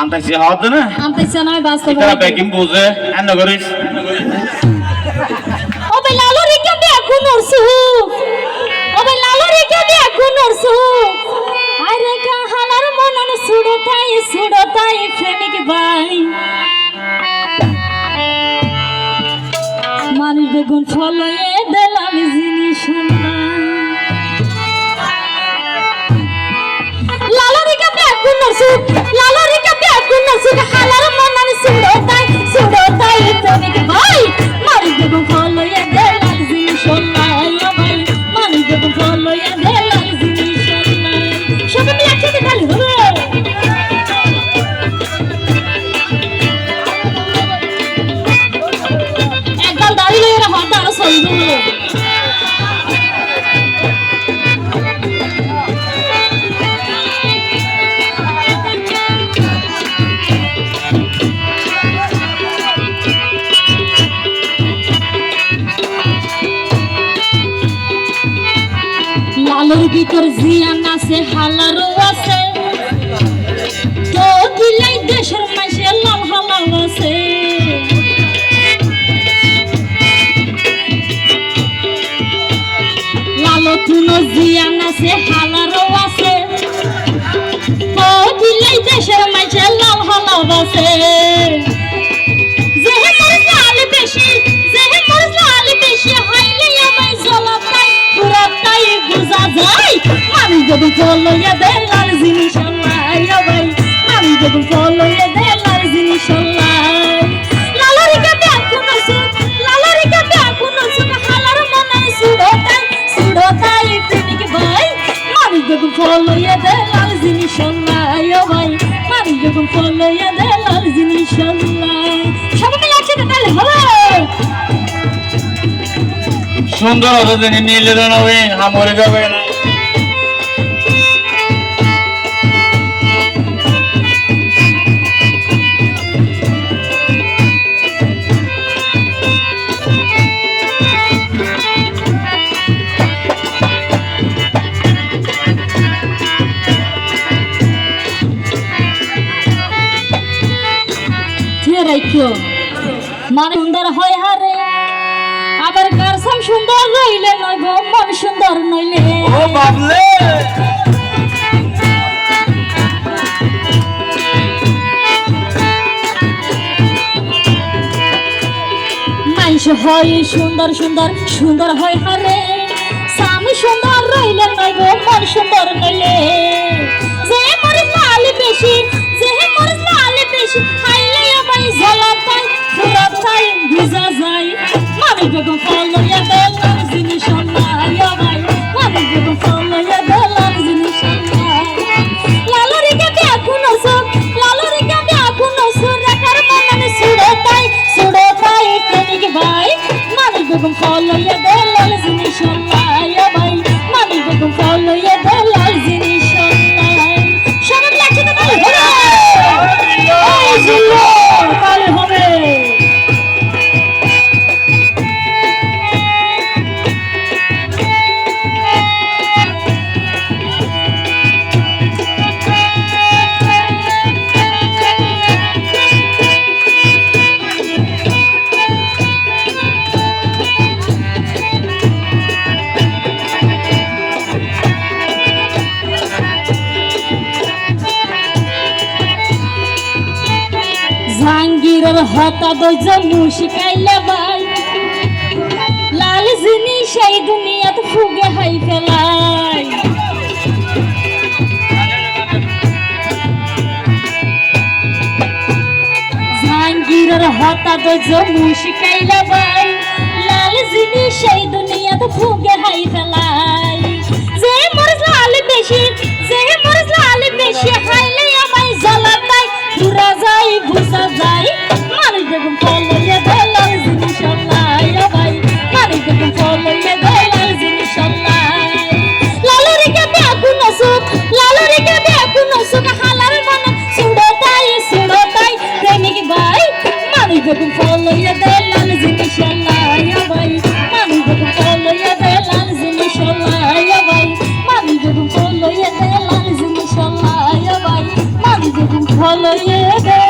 Antaksi hotuna? Antaksi na basta. Kita baking buze, ano garis? Obe lalo rika be aku norsu. Obe lalo rika be aku norsu. Ay reka halar monan sudotai premik bai. Mani begun follow ye delal zinishana. Lalo rika be aku norsu. Lalo rika be aku norsu. Halar monan sudotai premik bai. Mani begun follow ye delal zinishana. Ya bai. Mani begun follow ye delal zinishana. Shobe mi akte dali hobe. Ekdal dali le ra hota ar soldu. লালুর ভিতর জিয়ান আছে হালারও আছে তো দিলাই দেশের মাঝে লাল হালাও আছে লালু তুনো জিয়ান আছে হালারও আছে তো দিলাই দেশের মাঝে লাল হালাও আছে যেহে মরে লাল বেশি হাইলে আমায় জ্বলাতাই পুরাতাই বুঝা যায় আমি যদি ফলো ইয়া দেলার জিনিস আল্লাহ ইয়া ভাই আমি যদি ফলো ইয়া দেলার জিনিস আল্লাহ লালারি কাতে এখন সুখ হালার মনে সুড়োতাই প্রেমিক ভাই আমি যদি ফলো ইয়া দেলার জিনিস আল্লাহ ইয়া ভাই আমি যদি ফলো ইয়া দেলার জিনিস আল্লাহ সবাই মিলে একসাথে তাহলে হবে সুন্দর হতো তিনি নিলে না ওই আমরে যাবে না মানে সুন্দর হয় হারে আবার কারসাম সুন্দর রইলে নয় গো মন সুন্দর নইলে ও বাবলে মাইশ হয় সুন্দর হয় হারে স্বামী সুন্দর রইলে নয় গো মন সুন্দর নইলে যে মরে লাল বেশি হাইলে আমায় জ্বলাতাই পুরাতাই বুঝা যায় মানে বেগম ফলো ইয়া দেলার জিনিস আল্লাহ ইয়া ভাই মানে বেগম ফলো ইয়া দেলার জিনিস আল্লাহ লালরি কাতে এখন রাখার মনে সুড়োতাই প্রেমিক ভাই মানে বেগম ফলো ইয়া দেলার জিনিস আল্লাহ ইয়া ভাই মানে বেগম ফলো ইয়া দেলার জিনিস আল্লাহ সবাই লাগছে তো তাহলে তাহলে হবে জাহাঙ্গীরের হতা দইজ মুশিকাইলে ভাই লাল জিনিস এই দুনিয়াত ফুগে হাই ফেলাই জাহাঙ্গীরের হতা দইজ মুশিকাইলে ভাই লাল জিনিস এই দুনিয়াত ফুগে হাই ফেলাই যে মোর লাল বেশি হাইলে আমায় জ্বলাতাই পুরা যায় বুঝা যায় মানে বেগম ফলো ইয়া দেলার জিনিস আল্লাহ ইয়া ভাই মানে বেগম ফলো ইয়া দেলার জিনিস আল্লাহ লালরি কাতে এখন সুখ হালার মনে সুড়োতাই প্রেমিক ভাই মানে বেগম ফলো ইয়া দেলার জিনিস আল্লাহ ইয়া ভাই মানে বেগম ফলো ইয়া দেলার জিনিস আল্লাহ ইয়া ভাই মানে বেগম ফলো ইয়া ভালো